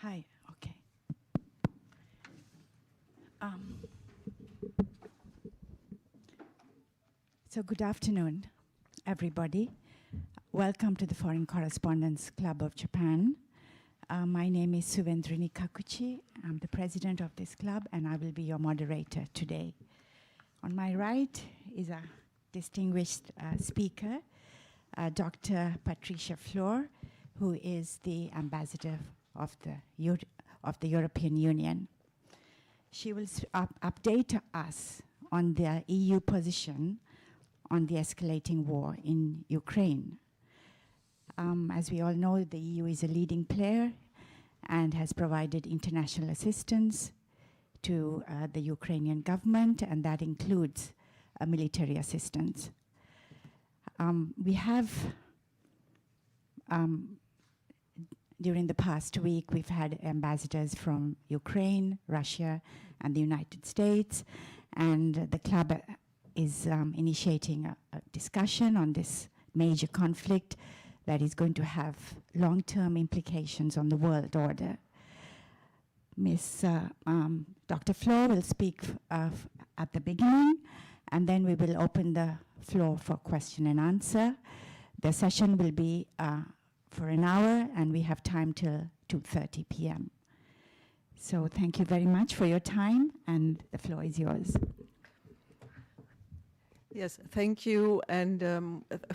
Hi, okay. So good afternoon, everybody. Welcome to the Foreign Correspondents Club of Japan. My name is Suvendrini Kakuchi. I'm the president of this club, and I will be your moderator today. On my right is a distinguished speaker, Dr. Patricia Flor, who is the ambassador of the European Union. She will update us on the EU position on the escalating war in Ukraine. As we all know, the EU is a leading player and has provided international assistance to the Ukrainian government, and that includes military assistance. We have, during the past week, we've had ambassadors from Ukraine, Russia, and the United States, and the club is initiating a discussion on this major conflict that is going to have long-term implications on the world order. Dr. Flor will speak at the beginning, and then we will open the floor for question and answer. The session will be for an hour, and we have time till 2:30 p.m. So thank you very much for your time, and the floor is yours. Yes, thank you. And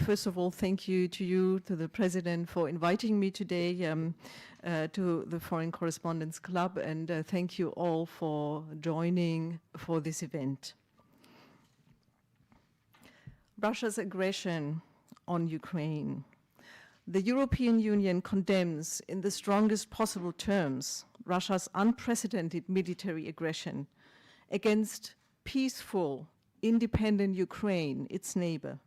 first of all, thank you, to the President, for inviting me today to the Foreign Correspondents Club. And thank you all for joining for this event. Russia's aggression on Ukraine. The European Union condemns in the strongest possible terms Russia's unprecedented military aggression against peaceful, independent Ukraine, its neighbor.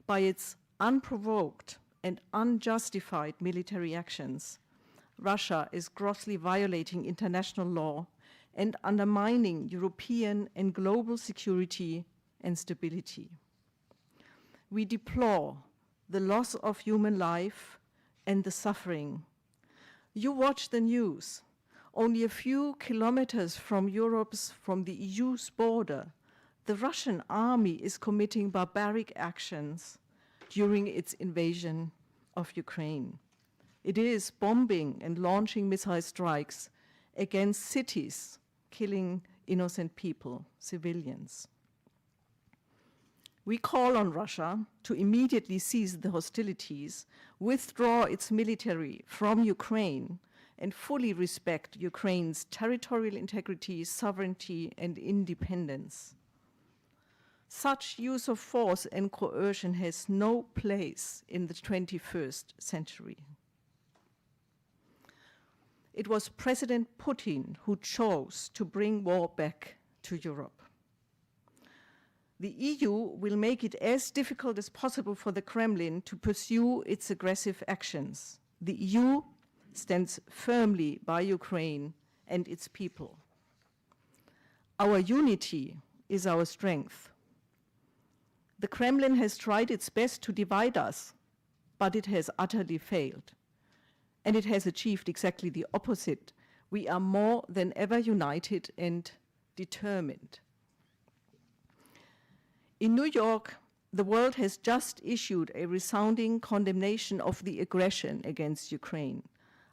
By its unprovoked and unjustified military actions, Russia is grossly violating international law and undermining European and global security and stability. We deplore the loss of human life and the suffering. You watch the news. Only a few kilometers from the EU's border, the Russian army is committing barbaric actions during its invasion of Ukraine. It is bombing and launching missile strikes against cities, killing innocent people, civilians. We call on Russia to immediately cease the hostilities, withdraw its military from Ukraine, and fully respect Ukraine's territorial integrity, sovereignty, and independence. Such use of force and coercion has no place in the 21st century. It was President Putin who chose to bring war back to Europe. The EU will make it as difficult as possible for the Kremlin to pursue its aggressive actions. The EU stands firmly by Ukraine and its people. Our unity is our strength. The Kremlin has tried its best to divide us, but it has utterly failed. And it has achieved exactly the opposite. We are more than ever united and determined. In New York, the world has just issued a resounding condemnation of the aggression against Ukraine.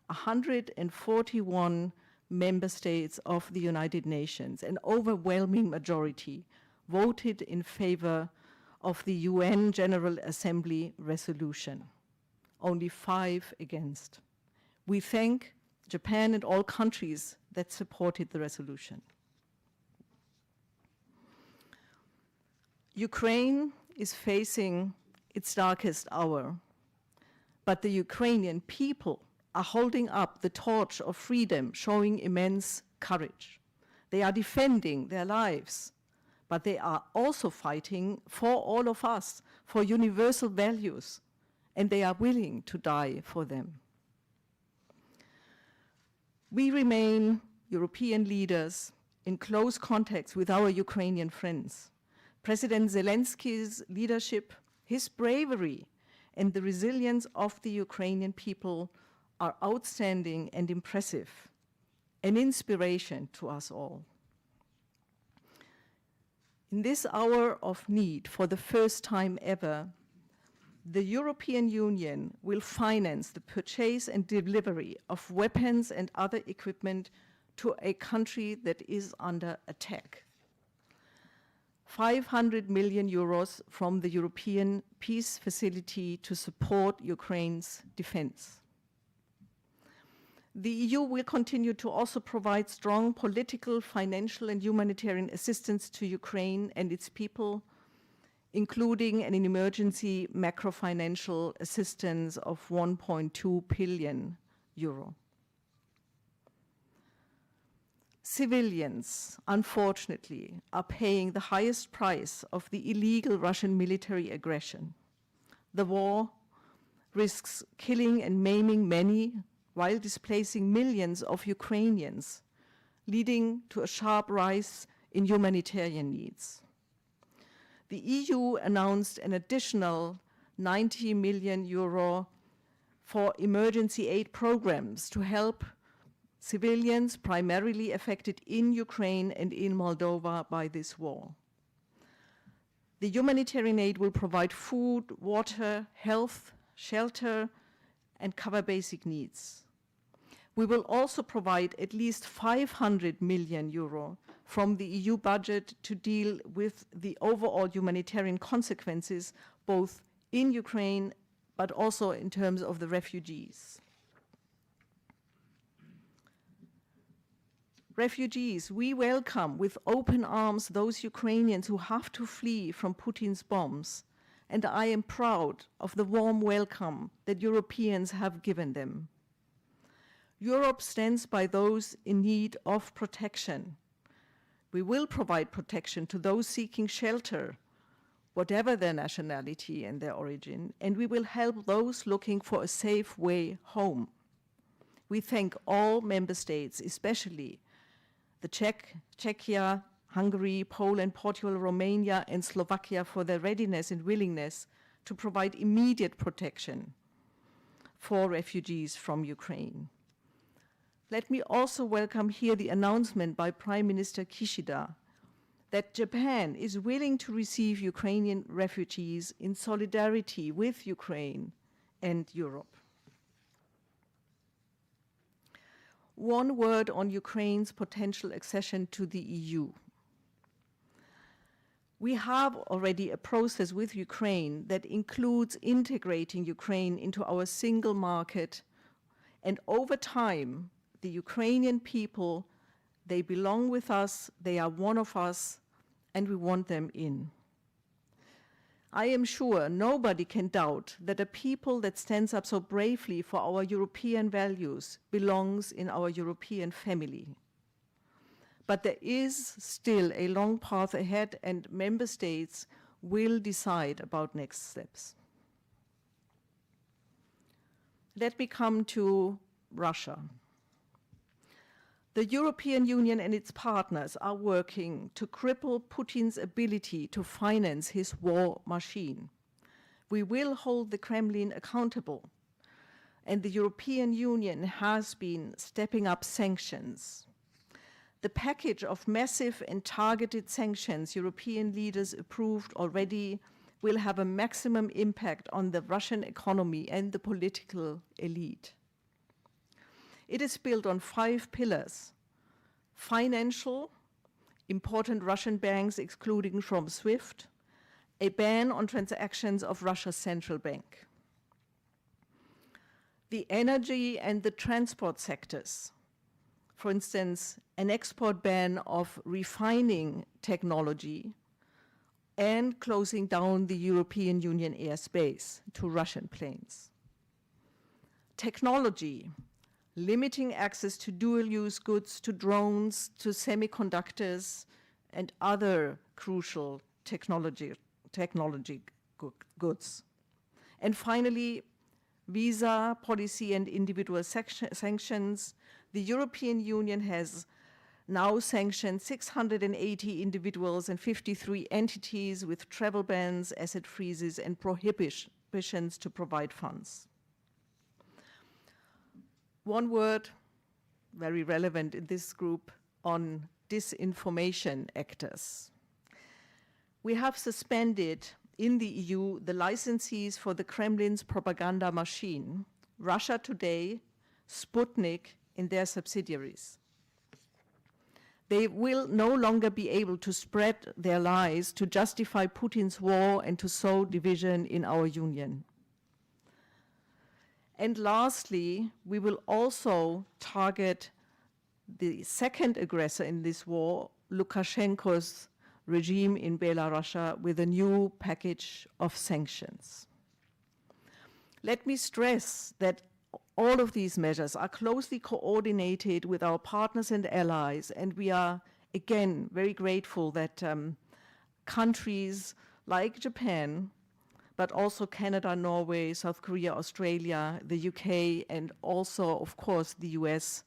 141 member states of the United Nations, an overwhelming majority, voted in favor of the UN General Assembly resolution. Only 5 against. We thank Japan and all countries that supported the resolution. Ukraine is facing its darkest hour, but the Ukrainian people are holding up the torch of freedom, showing immense courage. They are defending their lives, but they are also fighting for all of us, for universal values, and they are willing to die for them. We remain European leaders in close contact with our Ukrainian friends. President Zelensky's leadership, his bravery, and the resilience of the Ukrainian people are outstanding and impressive, an inspiration to us all. In this hour of need, for the first time ever, the European Union will finance the purchase and delivery of weapons and other equipment to a country that is under attack. 500 million euros from the European Peace Facility to support Ukraine's defense. The EU will continue to also provide strong political, financial, and humanitarian assistance to Ukraine and its people, including an emergency macro-financial assistance of 1.2 billion euro. Civilians, unfortunately, are paying the highest price of the illegal Russian military aggression. The war risks killing and maiming many while displacing millions of Ukrainians, leading to a sharp rise in humanitarian needs. The EU announced an additional 90 million euro for emergency aid programs to help civilians primarily affected in Ukraine and in Moldova by this war. The humanitarian aid will provide food, water, health, shelter, and cover basic needs. We will also provide at least 500 million euro from the EU budget to deal with the overall humanitarian consequences, both in Ukraine, but also in terms of the refugees. Refugees, we welcome with open arms those Ukrainians who have to flee from Putin's bombs, and I am proud of the warm welcome that Europeans have given them. Europe stands by those in need of protection. We will provide protection to those seeking shelter, whatever their nationality and their origin, and we will help those looking for a safe way home. We thank all member states, especially the Czechia, Hungary, Poland, Portugal, Romania, and Slovakia for their readiness and willingness to provide immediate protection for refugees from Ukraine. Let me also welcome here the announcement by Prime Minister Kishida that Japan is willing to receive Ukrainian refugees in solidarity with Ukraine and Europe. One word on Ukraine's potential accession to the EU. We have already a process with Ukraine that includes integrating Ukraine into our single market, and over time, the Ukrainian people, they belong with us, they are one of us, and we want them in. I am sure nobody can doubt that a people that stands up so bravely for our European values belongs in our European family. But there is still a long path ahead, and member states will decide about next steps. Let me come to Russia. The European Union and its partners are working to cripple Putin's ability to finance his war machine. We will hold the Kremlin accountable, and the European Union has been stepping up sanctions. The package of massive and targeted sanctions European leaders approved already will have a maximum impact on the Russian economy and the political elite. It is built on 5 pillars: financial, important Russian banks excluding from SWIFT, a ban on transactions of Russia's central bank. The energy and the transport sectors, for instance, an export ban of refining technology and closing down the European Union airspace to Russian planes. Technology, limiting access to dual-use goods, to drones, to semiconductors, and other crucial technology goods. And finally, visa policy and individual sanctions. The European Union has now sanctioned 680 individuals and 53 entities with travel bans, asset freezes, and prohibitions to provide funds. One word, very relevant in this group, on disinformation actors. We have suspended in the EU the licensees for the Kremlin's propaganda machine, Russia Today, Sputnik, and their subsidiaries. They will no longer be able to spread their lies to justify Putin's war and to sow division in our union. And lastly, we will also target the second aggressor in this war, Lukashenko's regime in Belarus, with a new package of sanctions. Let me stress that all of these measures are closely coordinated with our partners and allies, and we are, again, very grateful that countries like Japan, but also Canada, Norway, South Korea, Australia, the UK, and also, of course, the US,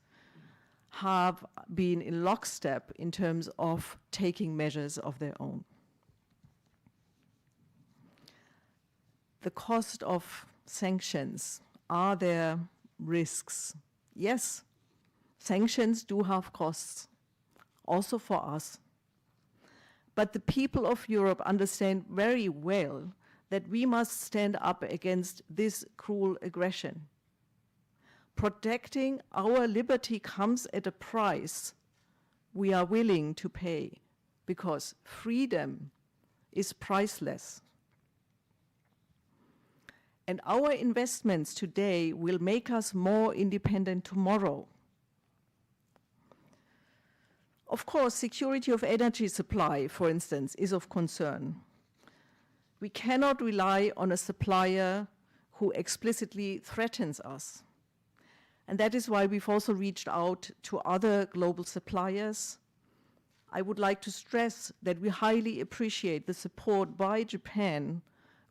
have been in lockstep in terms of taking measures of their own. The cost of sanctions, are there risks? Yes, sanctions do have costs, also for us. But the people of Europe understand very well that we must stand up against this cruel aggression. Protecting our liberty comes at a price we are willing to pay, because freedom is priceless. And our investments today will make us more independent tomorrow. Of course, security of energy supply, for instance, is of concern. We cannot rely on a supplier who explicitly threatens us. And that is why we've also reached out to other global suppliers. I would like to stress that we highly appreciate the support by Japan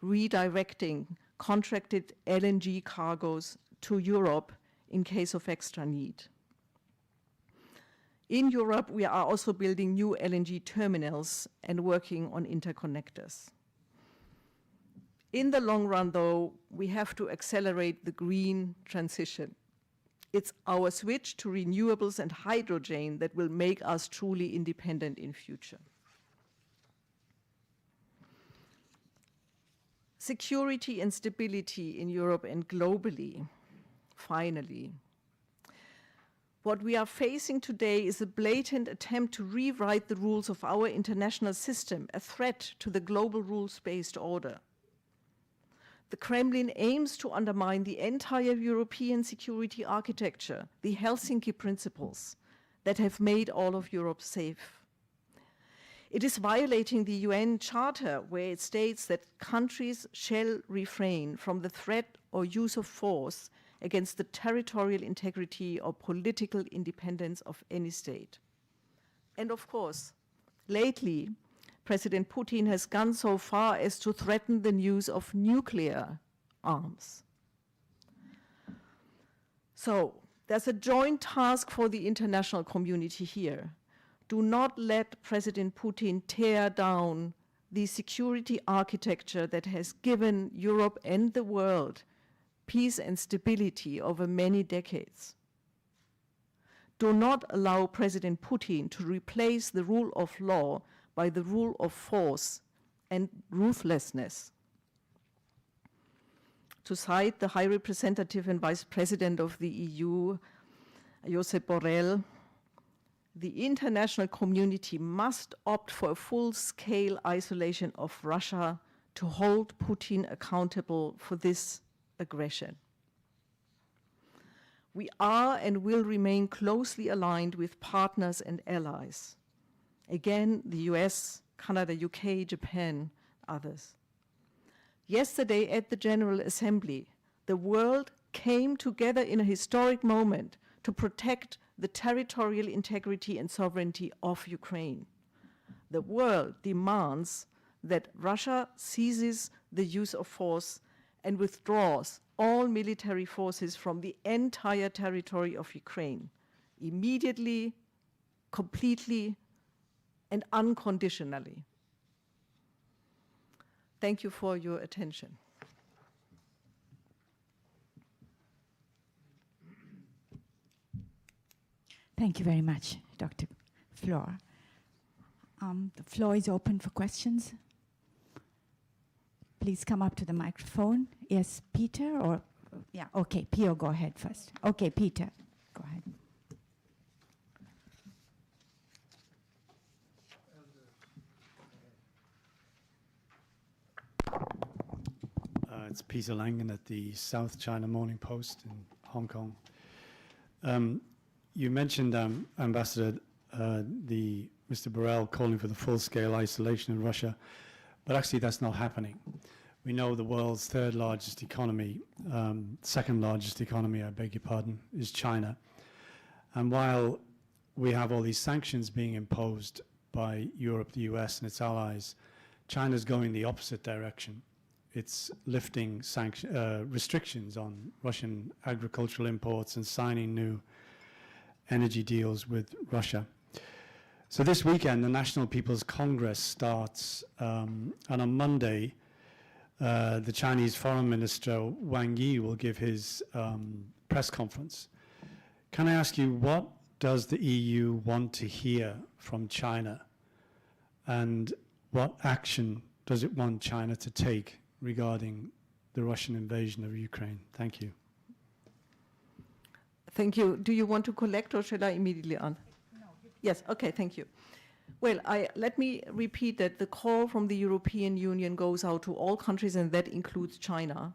redirecting contracted LNG cargoes to Europe in case of extra need. In Europe, we are also building new LNG terminals and working on interconnectors. In the long run, though, we have to accelerate the green transition. It's our switch to renewables and hydrogen that will make us truly independent in future. Security and stability in Europe and globally, finally. What we are facing today is a blatant attempt to rewrite the rules of our international system, a threat to the global rules-based order. The Kremlin aims to undermine the entire European security architecture, the Helsinki principles that have made all of Europe safe. It is violating the UN Charter, where it states that countries shall refrain from the threat or use of force against the territorial integrity or political independence of any state. And of course, lately, President Putin has gone so far as to threaten the use of nuclear arms. So there's a joint task for the international community here. Do not let President Putin tear down the security architecture that has given Europe and the world peace and stability over many decades. Do not allow President Putin to replace the rule of law by the rule of force and ruthlessness. To cite the High Representative and Vice President of the EU, Josep Borrell, the international community must opt for a full-scale isolation of Russia to hold Putin accountable for this aggression. We are and will remain closely aligned with partners and allies. Again, the US, Canada, UK, Japan, others. Yesterday at the General Assembly, the world came together in a historic moment to protect the territorial integrity and sovereignty of Ukraine. The world demands that Russia ceases the use of force and withdraws all military forces from the entire territory of Ukraine, immediately, completely, and unconditionally. Thank you for your attention. Thank you very much, Dr. Flor. The floor is open for questions. Please come up to the microphone. Yes, Peter, or, yeah, okay, Pio, go ahead first. Okay, Peter, go ahead. It's Peter Langen at the South China Morning Post in Hong Kong. You mentioned, Ambassador, Mr. Borrell calling for the full-scale isolation of Russia, but actually that's not happening. We know the world's third largest economy, second largest economy, I beg your pardon, is China. And while we have all these sanctions being imposed by Europe, the US, and its allies, China's going the opposite direction. It's lifting restrictions on Russian agricultural imports and signing new energy deals with Russia. So this weekend, the National People's Congress starts, and on Monday, the Chinese Foreign Minister Wang Yi will give his press conference. Can I ask you, what does the EU want to hear from China? And what action does it want China to take regarding the Russian invasion of Ukraine? Thank you. Thank you. Do you want to collect or shall I immediately answer? No. Yes, okay, thank you. Well, let me repeat that the call from the European Union goes out to all countries, and that includes China,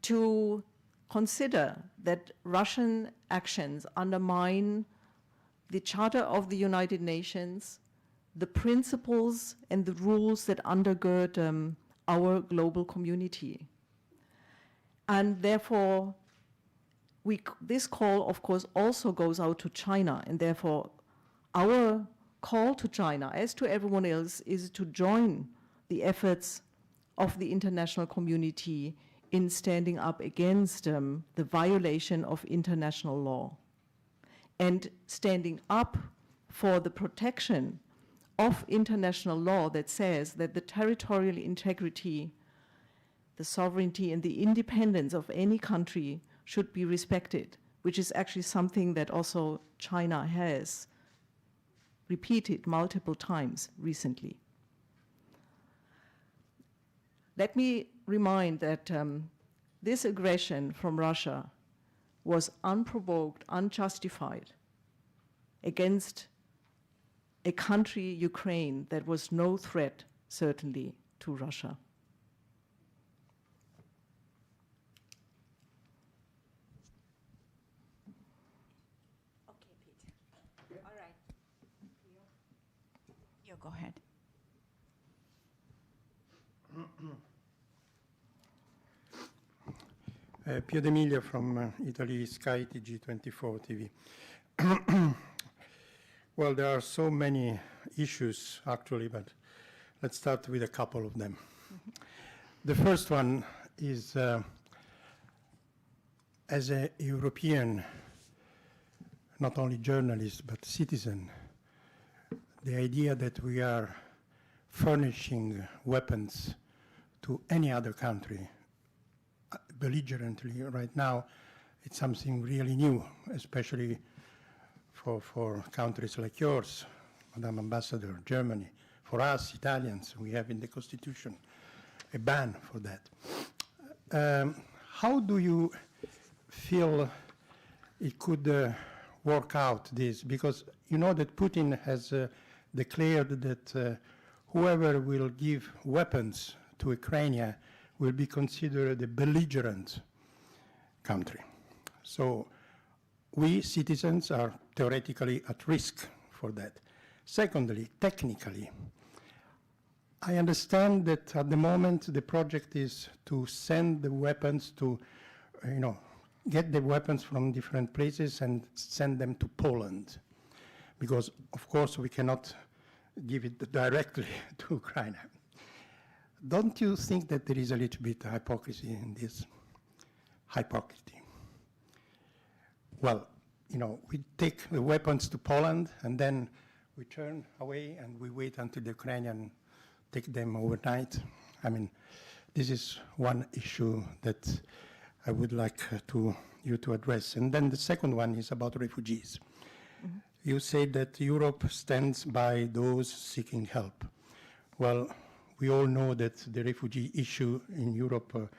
to consider that Russian actions undermine the Charter of the United Nations, the principles and the rules that undergird our global community. And therefore, this call, of course, also goes out to China, and therefore our call to China, as to everyone else, is to join the efforts of the international community in standing up against the violation of international law and standing up for the protection of international law that says that the territorial integrity, the sovereignty, and the independence of any country should be respected, which is actually something that also China has repeated multiple times recently. Let me remind that this aggression from Russia was unprovoked, unjustified, against a country, Ukraine, that was no threat, certainly, to Russia. Okay, Peter. All right. You go ahead. Pio D'Emilia from Italy, Sky TG24 TV. Well, there are so many issues, actually, but let's start with a couple of them. The first one is, as a European, not only journalist, but citizen, the idea that we are furnishing weapons to any other country belligerently right now, it's something really new, especially for countries like yours, Madam Ambassador, Germany. For us, Italians, we have in the Constitution a ban for that. How do you feel it could work out this? Because you know that Putin has declared that whoever will give weapons to Ukraine will be considered a belligerent country. So we citizens are theoretically at risk for that. Secondly, technically, I understand that at the moment the project is to send the weapons to, get the weapons from different places and send them to Poland. Because, of course, we cannot give it directly to Ukraine. Don't you think that there is a little bit of hypocrisy in this? Hypocrisy. Well, we take the weapons to Poland and then we turn away and we wait until the Ukrainians take them overnight. I mean, this is one issue that I would like you to address. And then the second one is about refugees. You say that Europe stands by those seeking help. Well, we all know that the refugee issue in Europe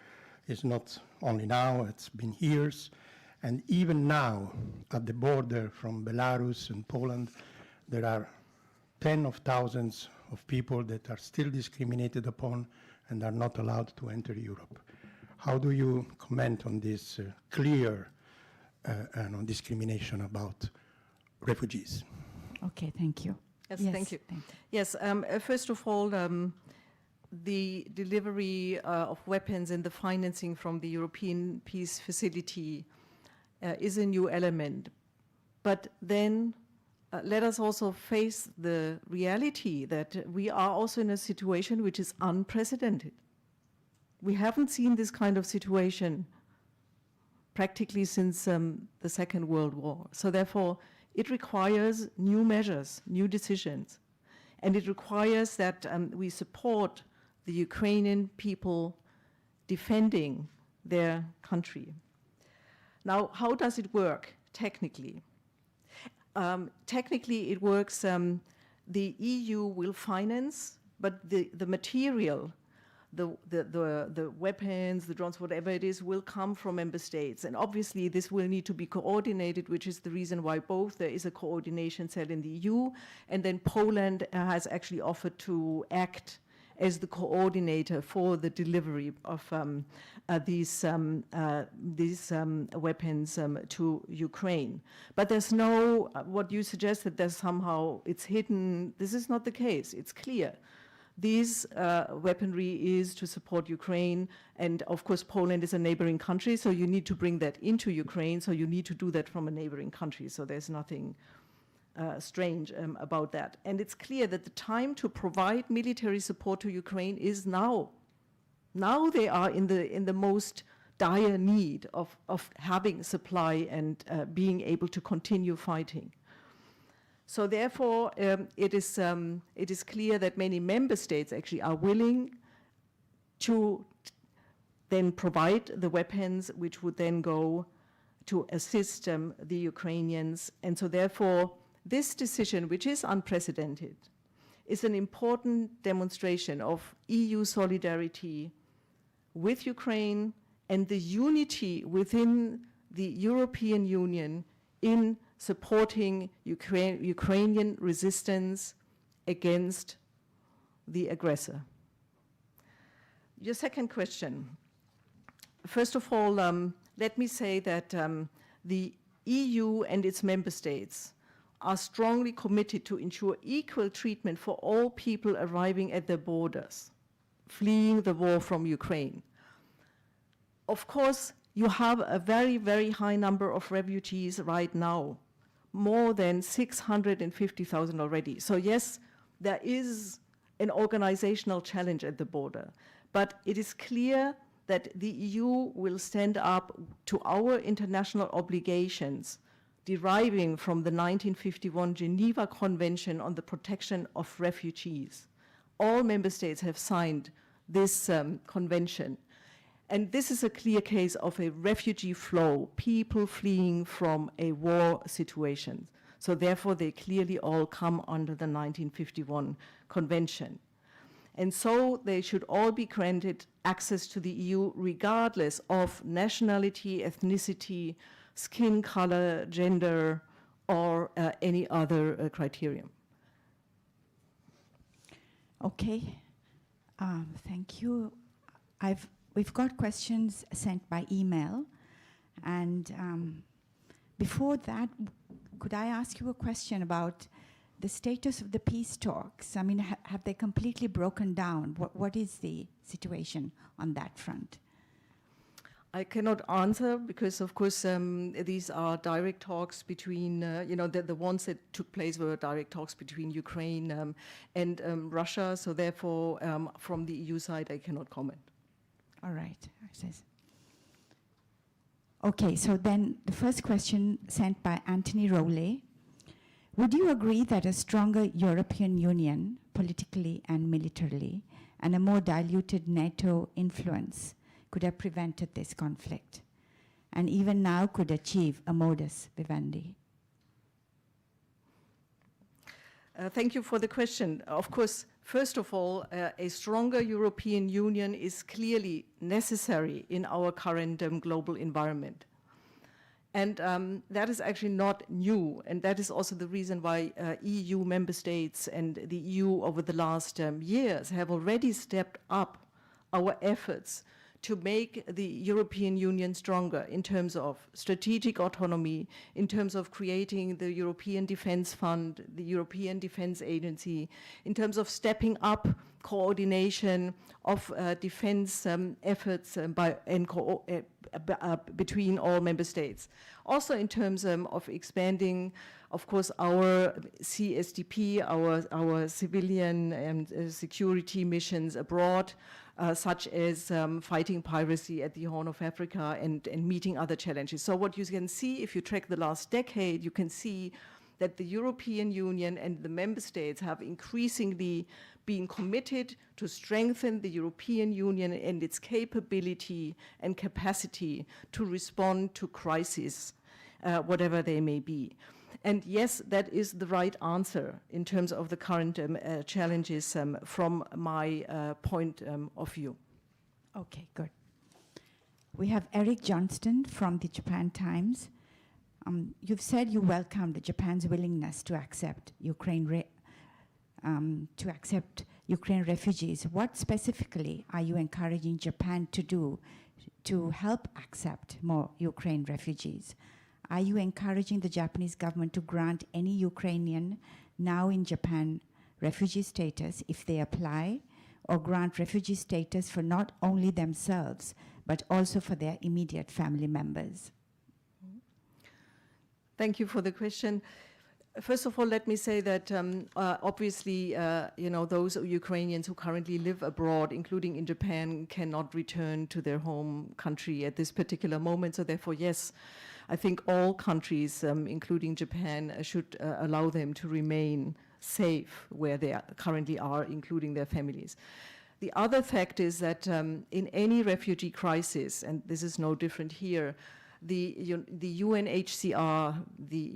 is not only now, it's been years. And even now, at the border from Belarus and Poland, there are tens of thousands of people that are still discriminated upon and are not allowed to enter Europe. How do you comment on this clear on discrimination about refugees? Okay, thank you. Yes, thank you. Yes, first of all, the delivery of weapons and the financing from the European Peace Facility is a new element. But then let us also face the reality that we are also in a situation which is unprecedented. We haven't seen this kind of situation practically since the Second World War. So therefore, it requires new measures, new decisions. And it requires that we support the Ukrainian people defending their country. Now, how does it work technically? Technically, it works, the EU will finance, but the material, the weapons, the drones, whatever it is, will come from member states. And obviously, this will need to be coordinated, which is the reason why both there is a coordination cell in the EU, and then Poland has actually offered to act as the coordinator for the delivery of these weapons to Ukraine. But there's no, what you suggest that there's somehow, it's hidden. This is not the case. It's clear. These weaponry is to support Ukraine, and of course Poland is a neighboring country, so you need to bring that into Ukraine, so you need to do that from a neighboring country, so there's nothing strange about that. And it's clear that the time to provide military support to Ukraine is now. Now they are in the most dire need of having supply and being able to continue fighting. So therefore, it is clear that many member states actually are willing to then provide the weapons which would then go to assist the Ukrainians. And so therefore, this decision, which is unprecedented, is an important demonstration of EU solidarity with Ukraine and the unity within the European Union in supporting Ukrainian resistance against the aggressor. Your second question. First of all, let me say that the EU and its member states are strongly committed to ensure equal treatment for all people arriving at their borders, fleeing the war from Ukraine. Of course, you have a very, very high number of refugees right now, more than 650,000 already. So yes, there is an organizational challenge at the border, but it is clear that the EU will stand up to our international obligations deriving from the 1951 Geneva Convention on the Protection of Refugees. All member states have signed this convention. And this is a clear case of a refugee flow, people fleeing from a war situation. So therefore, they clearly all come under the 1951 convention. And so they should all be granted access to the EU regardless of nationality, ethnicity, skin color, gender, or any other criterion. Okay, thank you. We've got questions sent by email, and before that, could I ask you a question about the status of the peace talks? I mean, have they completely broken down? What is the situation on that front? I cannot answer because, of course, these are direct talks between, the ones that took place were direct talks between Ukraine and Russia. So therefore, from the EU side, I cannot comment. All right. Okay, so then the first question sent by Anthony Rowley. Would you agree that a stronger European Union, politically and militarily, and a more diluted NATO influence could have prevented this conflict, and even now could achieve a modus vivendi? Thank you for the question. Of course, first of all, a stronger European Union is clearly necessary in our current global environment. And that is actually not new, and that is also the reason why EU member states and the EU over the last years have already stepped up our efforts to make the European Union stronger in terms of strategic autonomy, in terms of creating the European Defence Fund, the European Defence Agency, in terms of stepping up coordination of defence efforts between all member states. Also in terms of expanding, of course, our CSDP, our civilian and security missions abroad, such as fighting piracy at the Horn of Africa and meeting other challenges. So what you can see, if you track the last decade, you can see that the European Union and the member states have increasingly been committed to strengthen the European Union and its capability and capacity to respond to crises, whatever they may be. And yes, that is the right answer in terms of the current challenges from my point of view. Okay, good. We have Eric Johnston from the Japan Times. You've said you welcomed Japan's willingness to accept Ukraine refugees. What specifically are you encouraging Japan to do to help accept more Ukraine refugees? Are you encouraging the Japanese government to grant any Ukrainian now in Japan refugee status if they apply, or grant refugee status for not only themselves, but also for their immediate family members? Thank you for the question. First of all, let me say that obviously, those Ukrainians who currently live abroad, including in Japan, cannot return to their home country at this particular moment. So therefore, yes, I think all countries, including Japan, should allow them to remain safe where they currently are, including their families. The other fact is that in any refugee crisis, and this is no different here, the UNHCR, the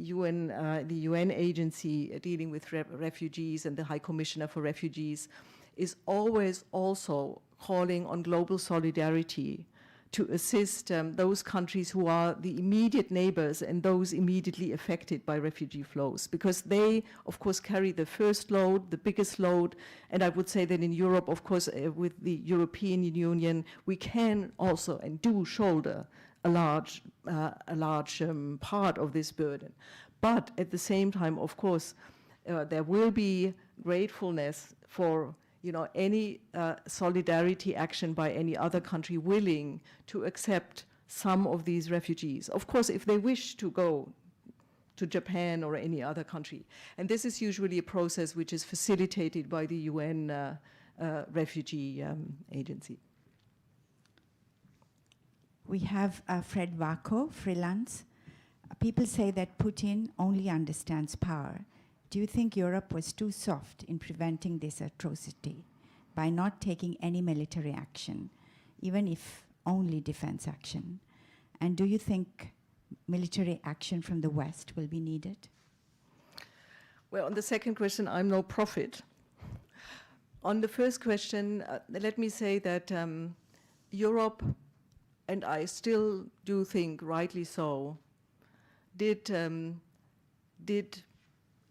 UN agency dealing with refugees, and the High Commissioner for Refugees is always also calling on global solidarity to assist those countries who are the immediate neighbors and those immediately affected by refugee flows, because they, of course, carry the first load, the biggest load. And I would say that in Europe, of course, with the European Union, we can also and do shoulder a large part of this burden. But at the same time, of course, there will be gratefulness for any solidarity action by any other country willing to accept some of these refugees. Of course, if they wish to go to Japan or any other country. And this is usually a process which is facilitated by the UN Refugee Agency. We have Fred Wako, freelance. People say that Putin only understands power. Do you think Europe was too soft in preventing this atrocity by not taking any military action, even if only defense action? And do you think military action from the West will be needed? Well, on the second question, I'm no prophet. On the first question, let me say that Europe, and I still do think rightly so, did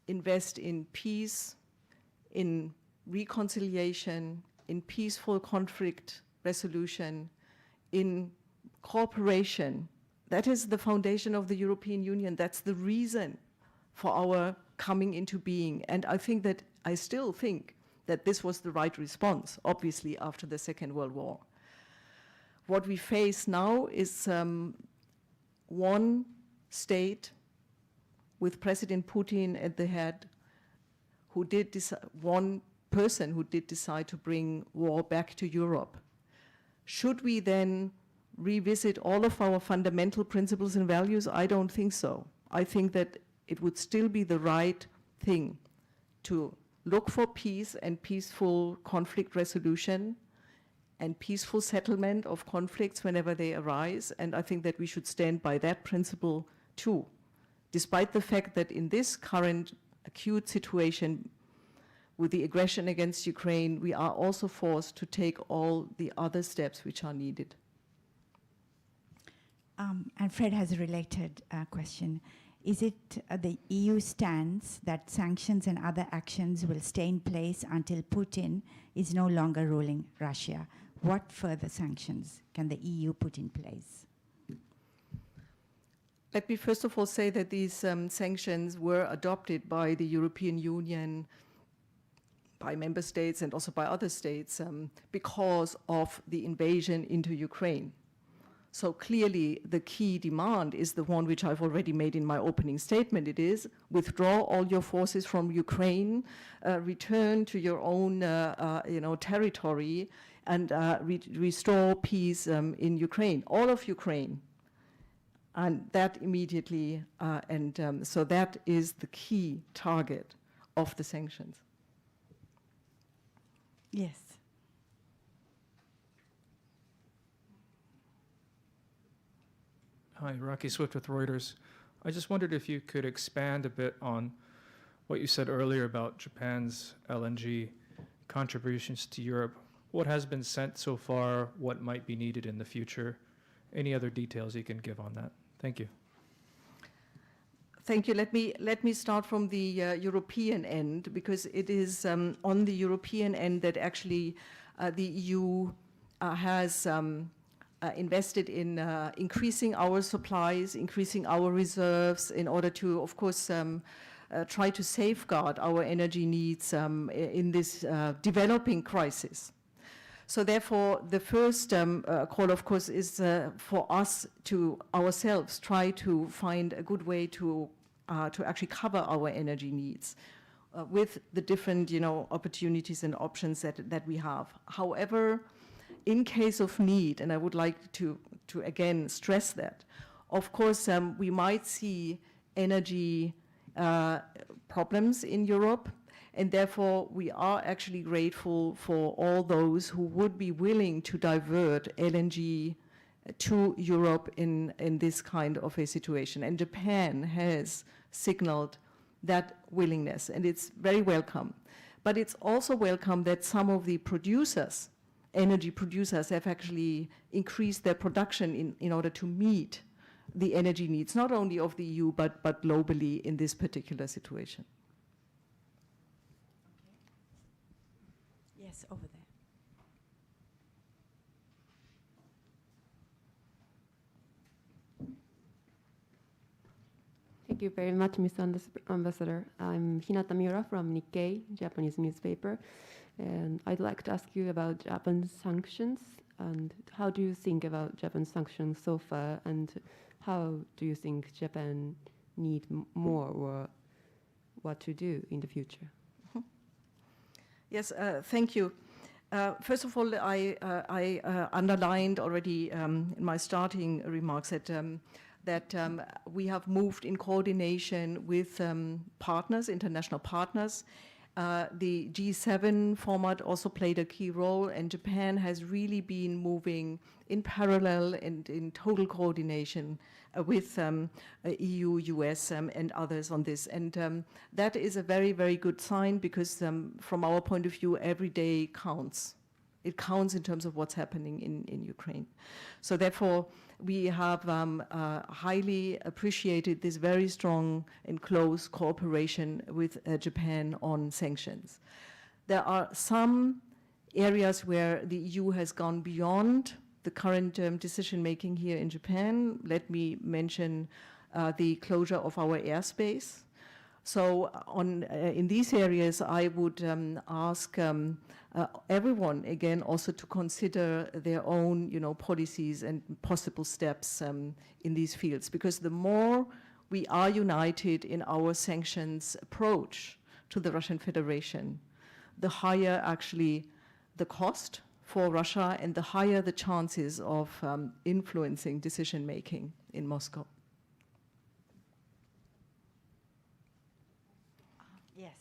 invest in peace, in reconciliation, in peaceful conflict resolution, in cooperation. That is the foundation of the European Union. That's the reason for our coming into being. And I still think that this was the right response, obviously, after the Second World War. What we face now is one state with President Putin at the head, one person who did decide to bring war back to Europe. Should we then revisit all of our fundamental principles and values? I don't think so. I think that it would still be the right thing to look for peace and peaceful conflict resolution and peaceful settlement of conflicts whenever they arise. And I think that we should stand by that principle too, despite the fact that in this current acute situation, with the aggression against Ukraine, we are also forced to take all the other steps which are needed. And Fred has a related question. Is it the EU stance that sanctions and other actions will stay in place until Putin is no longer ruling Russia? What further sanctions can the EU put in place? Let me first of all say that these sanctions were adopted by the European Union, by member states and also by other states because of the invasion into Ukraine. So clearly the key demand is the one which I've already made in my opening statement. It is withdraw all your forces from Ukraine, return to your own territory and restore peace in Ukraine, all of Ukraine. And that immediately, so that is the key target of the sanctions. Yes. Hi, Rocky Swift with Reuters. I just wondered if you could expand a bit on what you said earlier about Japan's LNG contributions to Europe. What has been sent so far? What might be needed in the future? Any other details you can give on that? Thank you. Thank you. Let me start from the European end, because it is on the European end that actually the EU has invested in increasing our supplies, increasing our reserves in order to, of course, try to safeguard our energy needs in this developing crisis. So therefore, the first call, of course, is for us to ourselves try to find a good way to actually cover our energy needs with the different, opportunities and options that we have. However, in case of need, and I would like to again stress that, of course, we might see energy problems in Europe, and therefore we are actually grateful for all those who would be willing to divert LNG to Europe in this kind of a situation. And Japan has signaled that willingness, and it's very welcome. But it's also welcome that some of the producers, energy producers, have actually increased their production in order to meet the energy needs, not only of the EU, but globally in this particular situation. Yes, over there. Thank you very much, Mr. Ambassador. I'm Hinata Miura from Nikkei, Japanese newspaper. And I'd like to ask you about Japan's sanctions, and how do you think about Japan's sanctions so far, and how do you think Japan need more, or what to do in the future? Yes, thank you. First of all, I underlined already in my starting remarks that we have moved in coordination with partners, international partners. The G7 format also played a key role, and Japan has really been moving in parallel and in total coordination with EU, US, and others on this. And that is a very, very good sign, because from our point of view, every day counts. It counts in terms of what's happening in Ukraine. So therefore, we have highly appreciated this very strong and close cooperation with Japan on sanctions. There are some areas where the EU has gone beyond the current decision-making here in Japan. Let me mention the closure of our airspace. So in these areas, I would ask everyone, again, also to consider their own, policies and possible steps in these fields. Because the more we are united in our sanctions approach to the Russian Federation, the higher actually the cost for Russia and the higher the chances of influencing decision-making in Moscow. Yes.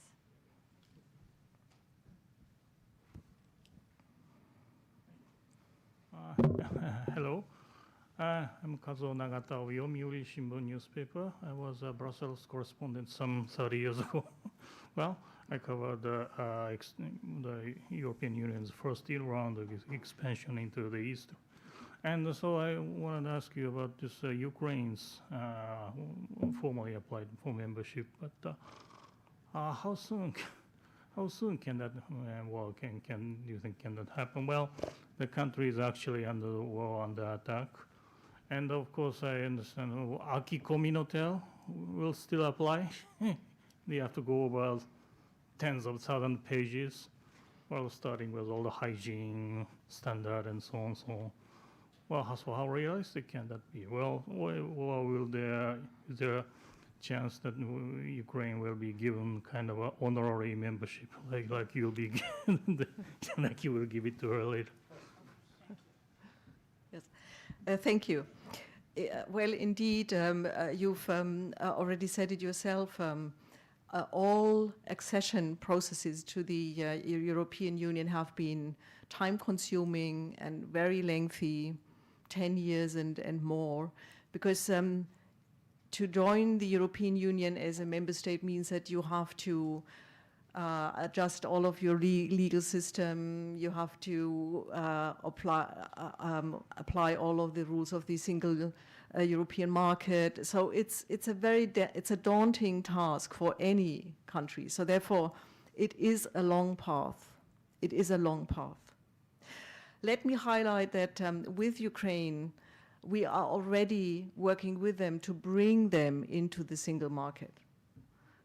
Hello. I'm Kazuo Nagata of Yomiuri Shimbun newspaper. I was a Brussels correspondent some 30 years ago. Well, I covered the European Union's first round of expansion into the east. And so I wanted to ask you about this Ukraine's formally applied for membership, but how soon can that can you think can that happen? Well, the country is actually under the war, under attack. And of course, I understand Aki Communautaire will still apply. They have to go over tens of thousands of pages, well, starting with all the hygiene standard and so on, so on. Well, so how realistic can that be? Well, is there a chance that Ukraine will be given kind of an honorary membership, like you'll be, like you will give it to her later? Yes, thank you. Well, indeed, you've already said it yourself. All accession processes to the European Union have been time-consuming and very lengthy, 10 years and more, because to join the European Union as a member state means that you have to adjust all of your legal system. You have to apply all of the rules of the single European market. So it's a daunting task for any country. So therefore, it is a long path. It is a long path. Let me highlight that with Ukraine, we are already working with them to bring them into the single market.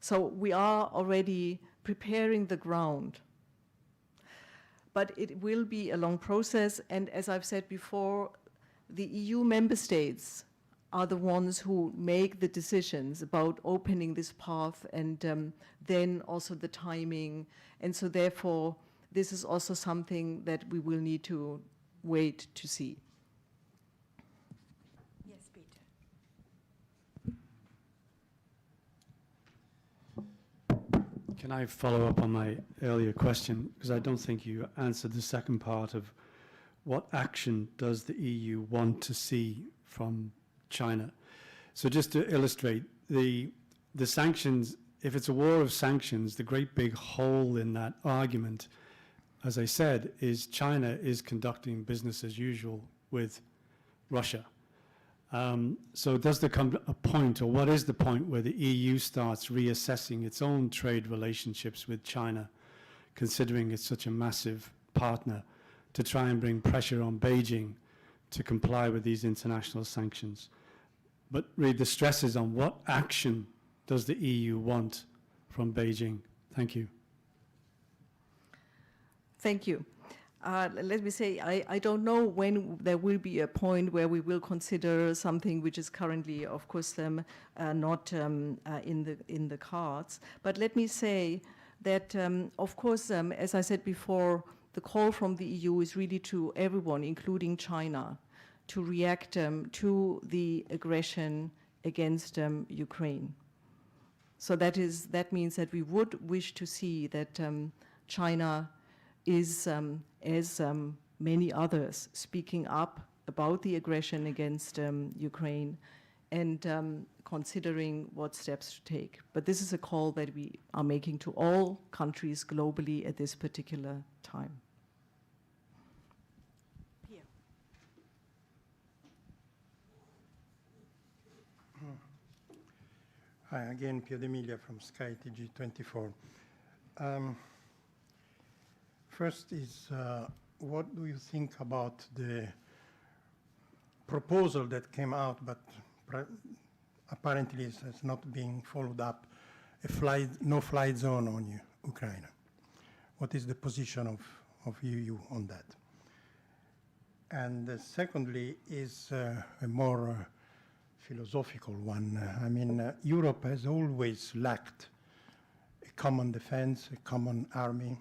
So we are already preparing the ground. But it will be a long process, and as I've said before, the EU member states are the ones who make the decisions about opening this path and then also the timing. And so therefore, this is also something that we will need to wait to see. Yes, Peter. Can I follow up on my earlier question? Because I don't think you answered the second part of what action does the EU want to see from China? So just to illustrate, the sanctions, if it's a war of sanctions, the great big hole in that argument, as I said, is China is conducting business as usual with Russia. So does there come a point, or what is the point where the EU starts reassessing its own trade relationships with China, considering it's such a massive partner, to try and bring pressure on Beijing to comply with these international sanctions? But really the stress is on what action does the EU want from Beijing? Thank you. Thank you. Let me say, I don't know when there will be a point where we will consider something which is currently, of course, not in the cards. But let me say that, of course, as I said before, the call from the EU is really to everyone, including China, to react to the aggression against Ukraine. So that means that we would wish to see that China is, as many others, speaking up about the aggression against Ukraine and considering what steps to take. But this is a call that we are making to all countries globally at this particular time. Pierre. Hi, again, Pier D'Emilia from Sky TG24. First is, what do you think about the proposal that came out, but apparently has not been followed up, a no-fly zone on Ukraine? What is the position of EU on that? And secondly is a more philosophical one. I mean, Europe has always lacked a common defense, a common army.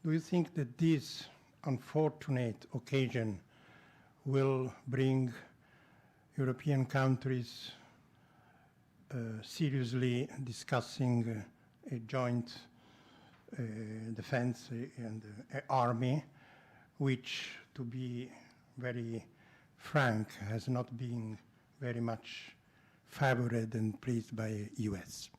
Do you think that this unfortunate occasion will bring European countries seriously discussing a joint defense and army, which, to be very franc has not been very much favored and pleased by US.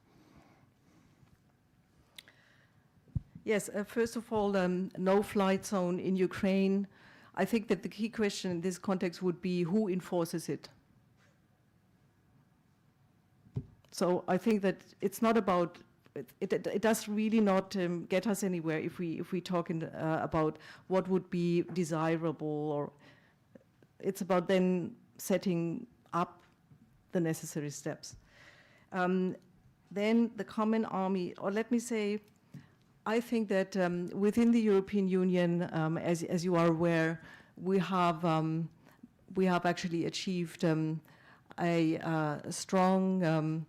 Yes, first of all, no flight zone in Ukraine. I think that the key question in this context would be who enforces it. So I think that it's not about, it does really not get us anywhere if we talk about what would be desirable, or it's about then setting up the necessary steps. Then the common army, or let me say, I think that within the European Union, as you are aware, we have actually achieved a strong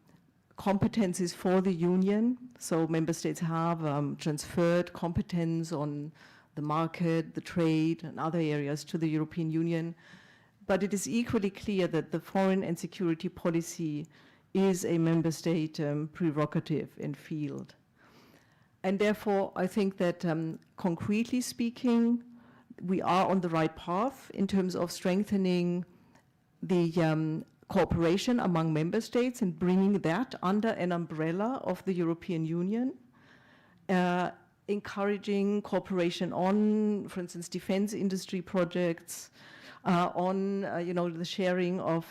competencies for the Union. So member states have transferred competence on the market, the trade, and other areas to the European Union. But it is equally clear that the foreign and security policy is a member state prerogative and field. And therefore, I think that concretely speaking, we are on the right path in terms of strengthening the cooperation among member states and bringing that under an umbrella of the European Union, encouraging cooperation on, for instance, defense industry projects, on the sharing of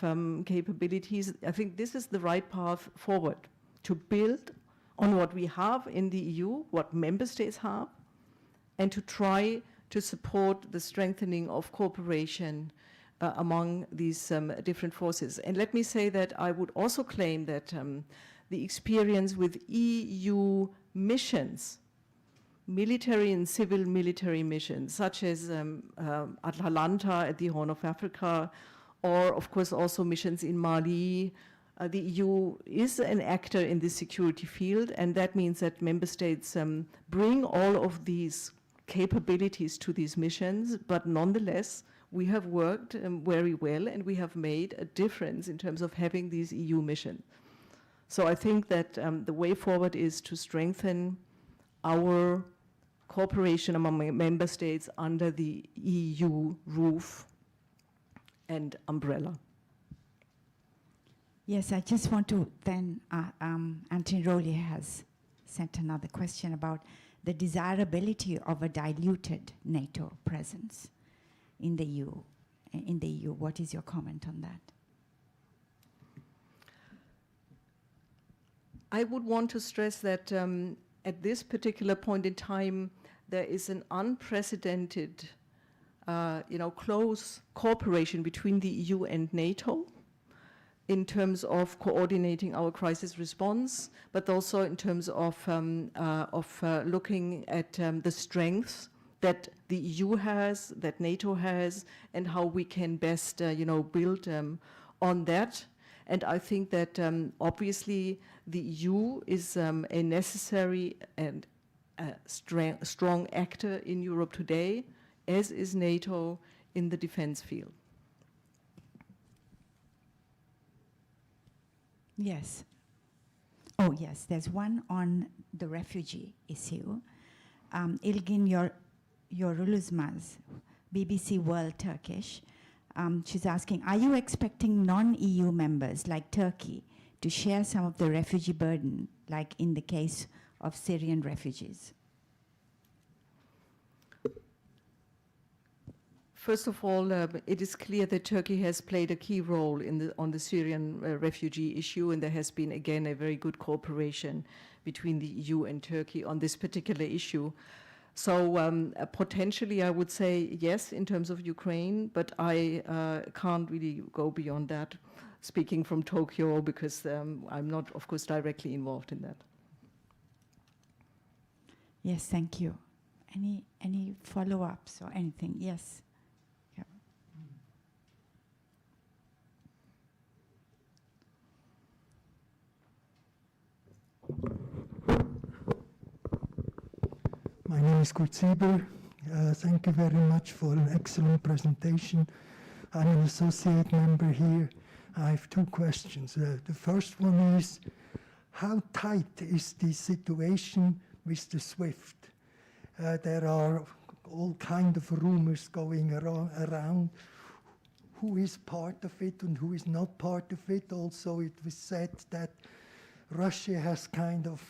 capabilities. I think this is the right path forward, to build on what we have in the EU, what member states have, and to try to support the strengthening of cooperation among these different forces. And let me say that I would also claim that the experience with EU missions, military and civil military missions, such as Atalanta at the Horn of Africa, or of course also missions in Mali. The EU is an actor in the security field, and that means that member states bring all of these capabilities to these missions, but nonetheless, we have worked very well, and we have made a difference in terms of having these EU missions. So I think that the way forward is to strengthen our cooperation among member states under the EU roof and umbrella. Yes, I just want to then, Anthony Rowley has sent another question about the desirability of a diluted NATO presence in the EU. What is your comment on that? I would want to stress that at this particular point in time, there is an unprecedented, close cooperation between the EU and NATO in terms of coordinating our crisis response, but also in terms of looking at the strengths that the EU has, that NATO has, and how we can best, build on that. And I think that obviously the EU is a necessary and strong actor in Europe today, as is NATO in the defense field. Yes. Oh, yes, there's one on the refugee issue. Ilgin Yoruluzmaz, BBC World Turkish, she's asking, are you expecting non-EU members like Turkey to share some of the refugee burden, like in the case of Syrian refugees? First of all, it is clear that Turkey has played a key role on the Syrian refugee issue, and there has been, again, a very good cooperation between the EU and Turkey on this particular issue. So potentially, I would say yes in terms of Ukraine, but I can't really go beyond that, speaking from Tokyo, because I'm not, of course, directly involved in that. Yes, thank you. Any follow-ups or anything? Yes. My name is Kurt Sieber. Thank you very much for an excellent presentation. I'm an associate member here. I have two questions. The first one is, how tight is the situation with the SWIFT? There are all kind of rumors going around. who is part of it and who is not part of it. Also, it was said that Russia has kind of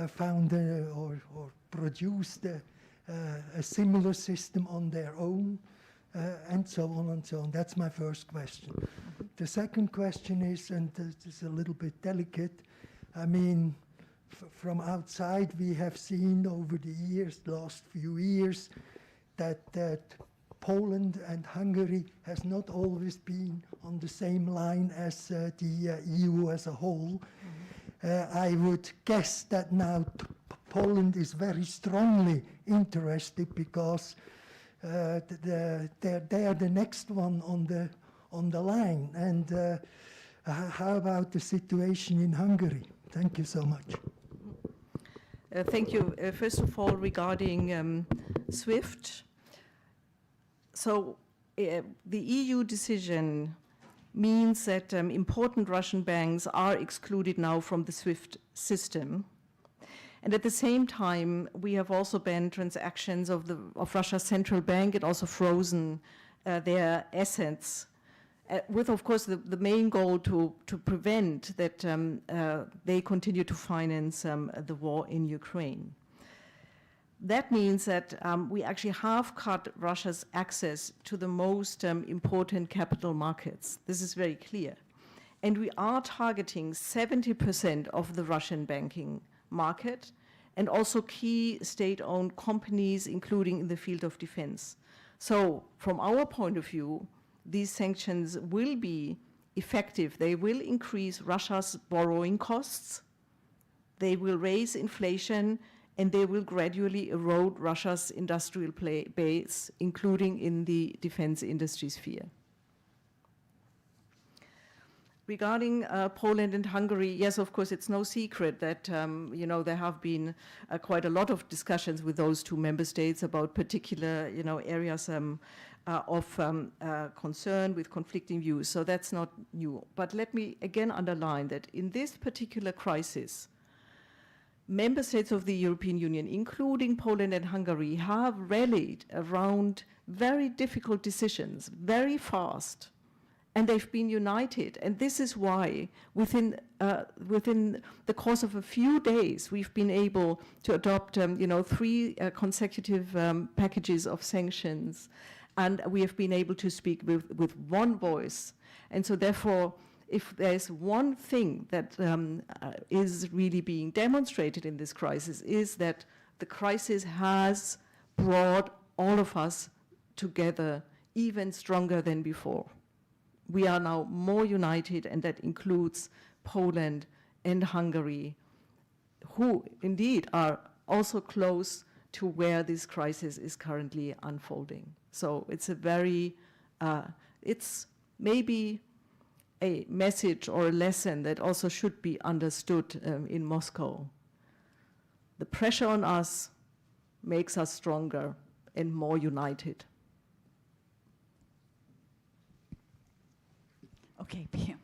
found or produced a similar system on their own, and so on and so on. That's my first question. The second question is, and this is a little bit delicate, I mean, from outside we have seen over the years, last few years, that Poland and Hungary has not always been on the same line as the EU as a whole. I would guess that now Poland is very strongly interested because they are the next one on the line. And how about the situation in Hungary? Thank you so much. Thank you. First of all, regarding SWIFT, so the EU decision means that important Russian banks are excluded now from the SWIFT system. And at the same time, we have also banned transactions of Russia's central bank and also frozen their assets, with, of course, the main goal to prevent that they continue to finance the war in Ukraine. That means that we actually have cut Russia's access to the most important capital markets. This is very clear. And we are targeting 70% of the Russian banking market and also key state-owned companies, including in the field of defense. So from our point of view, these sanctions will be effective. They will increase Russia's borrowing costs, they will raise inflation, and they will gradually erode Russia's industrial base, including in the defense industry sphere. Regarding Poland and Hungary, yes, of course, it's no secret that there have been quite a lot of discussions with those two member states about particular areas of concern with conflicting views. So that's not new. But let me again underline that in this particular crisis, member states of the European Union, including Poland and Hungary, have rallied around very difficult decisions very fast. And they've been united, and this is why within the course of a few days we've been able to adopt 3 consecutive packages of sanctions, and we have been able to speak with one voice. And so therefore, if there's one thing that is really being demonstrated in this crisis, is that the crisis has brought all of us together even stronger than before. We are now more united, and that includes Poland and Hungary, who indeed are also close to where this crisis is currently unfolding. So it's a very, it's maybe a message or a lesson that also should be understood in Moscow. The pressure on us makes us stronger and more united. Okay, Pia.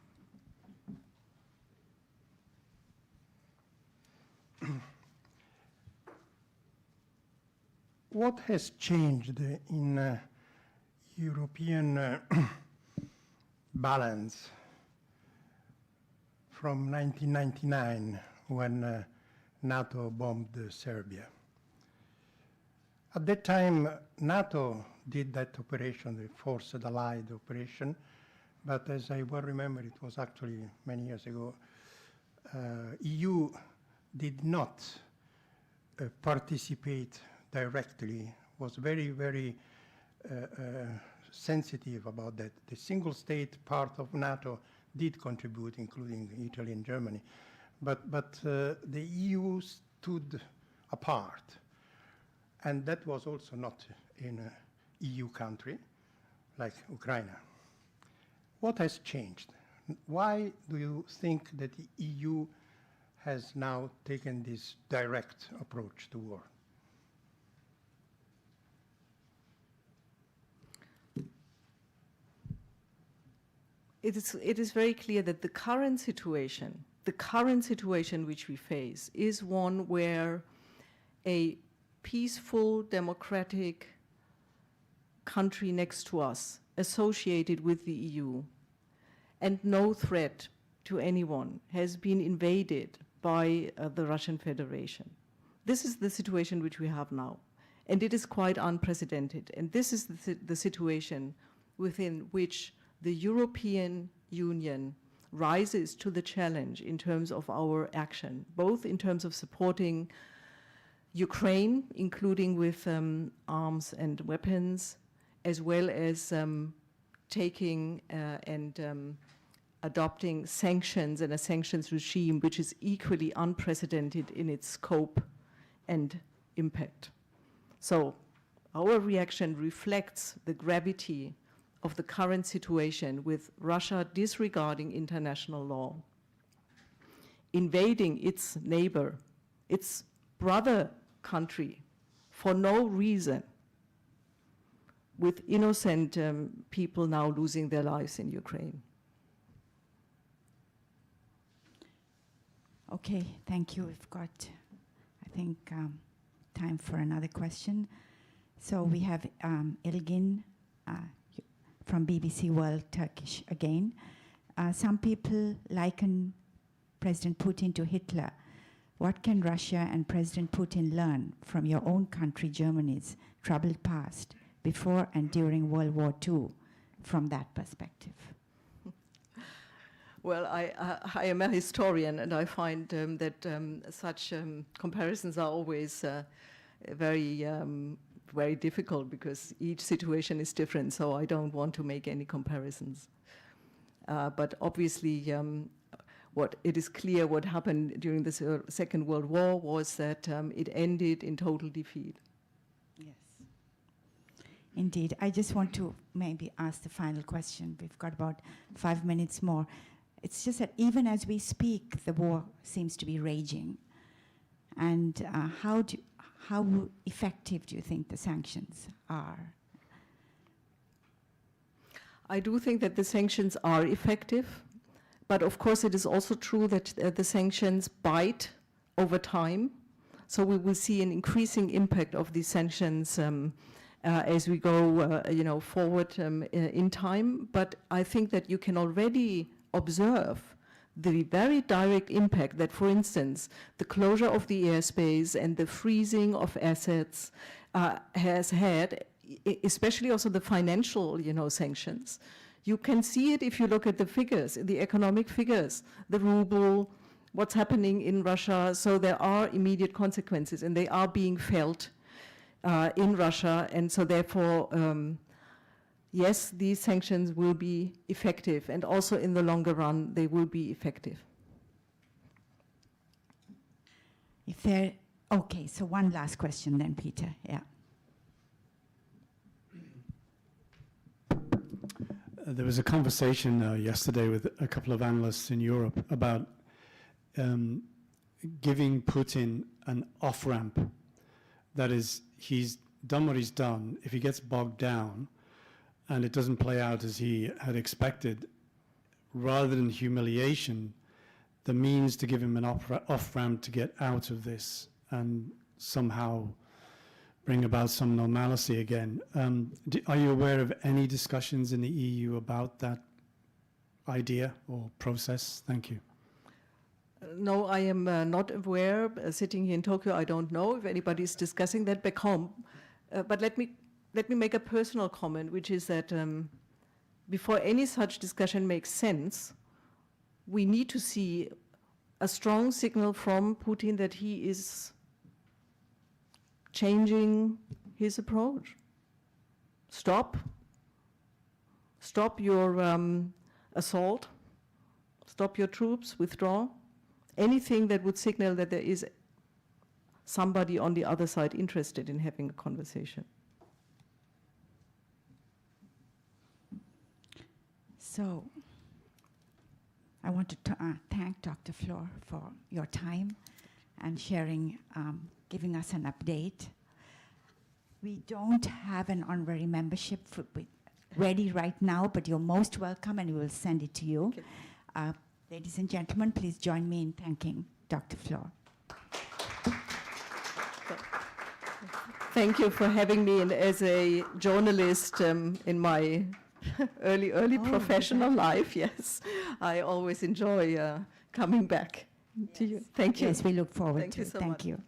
What has changed in European balance from 1999 when NATO bombed Serbia? At that time, NATO did that operation, the Forced Allied operation, but as I well remember, it was actually many years ago, EU did not participate directly, was very, very sensitive about that. The single state part of NATO did contribute, including Italy and Germany, but the EU stood apart, and that was also not in an EU country like Ukraine. What has changed? Why do you think that the EU has now taken this direct approach to war? It is very clear that the current situation which we face is one where a peaceful, democratic country next to us, associated with the EU, and no threat to anyone has been invaded by the Russian Federation. This is the situation which we have now, and it is quite unprecedented. And this is the situation within which the European Union rises to the challenge in terms of our action, both in terms of supporting Ukraine, including with arms and weapons, as well as taking and adopting sanctions and a sanctions regime which is equally unprecedented in its scope and impact. So our reaction reflects the gravity of the current situation, with Russia disregarding international law, invading its neighbor, its brother country, for no reason, with innocent people now losing their lives in Ukraine. Okay, thank you. We've got, I think, time for another question. So we have Ilgin from BBC World Turkish again. Some people liken President Putin to Hitler. What can Russia and President Putin learn from your own country, Germany's troubled past, before and during World War II, from that perspective? Well, I am a historian, and I find that such comparisons are always very difficult, because each situation is different, so I don't want to make any comparisons. But obviously, it is clear what happened during the Second World War was that it ended in total defeat. Yes. Indeed. I just want to maybe ask the final question. We've got about 5 minutes more. It's just that even as we speak, the war seems to be raging. And how effective do you think the sanctions are? I do think that the sanctions are effective, but of course it is also true that the sanctions bite over time. So we will see an increasing impact of these sanctions as we go forward in time. But I think that you can already observe the very direct impact that, for instance, the closure of the airspace and the freezing of assets has had, especially also the financial, sanctions. You can see it if you look at the figures, the economic figures, the ruble, what's happening in Russia. So there are immediate consequences, and they are being felt in Russia. And so therefore, yes, these sanctions will be effective, and also in the longer run, they will be effective. Okay, so one last question then, Peter. Yeah. There was a conversation yesterday with a couple of analysts in Europe about giving Putin an off-ramp. That is, he's done what he's done. If he gets bogged down and it doesn't play out as he had expected, rather than humiliation, the means to give him an off-ramp to get out of this and somehow bring about some normalcy again. Are you aware of any discussions in the EU about that idea or process? Thank you. No, I am not aware. Sitting here in Tokyo, I don't know if anybody is discussing that back home. But let me make a personal comment, which is that before any such discussion makes sense, we need to see a strong signal from Putin that he is changing his approach. Stop your assault. Stop your troops. Withdraw. Anything that would signal that there is somebody on the other side interested in having a conversation. So I want to thank Dr. Flor for your time and sharing, giving us an update. We don't have an honorary membership ready right now, but you're most welcome, and we will send it to you. Okay. Ladies and gentlemen, please join me in thanking Dr. Flor. Thank you for having me as a journalist in my early professional life, yes. I always enjoy coming back to you. Thank you. Yes, we look forward Thank to you it. so Thank much. you.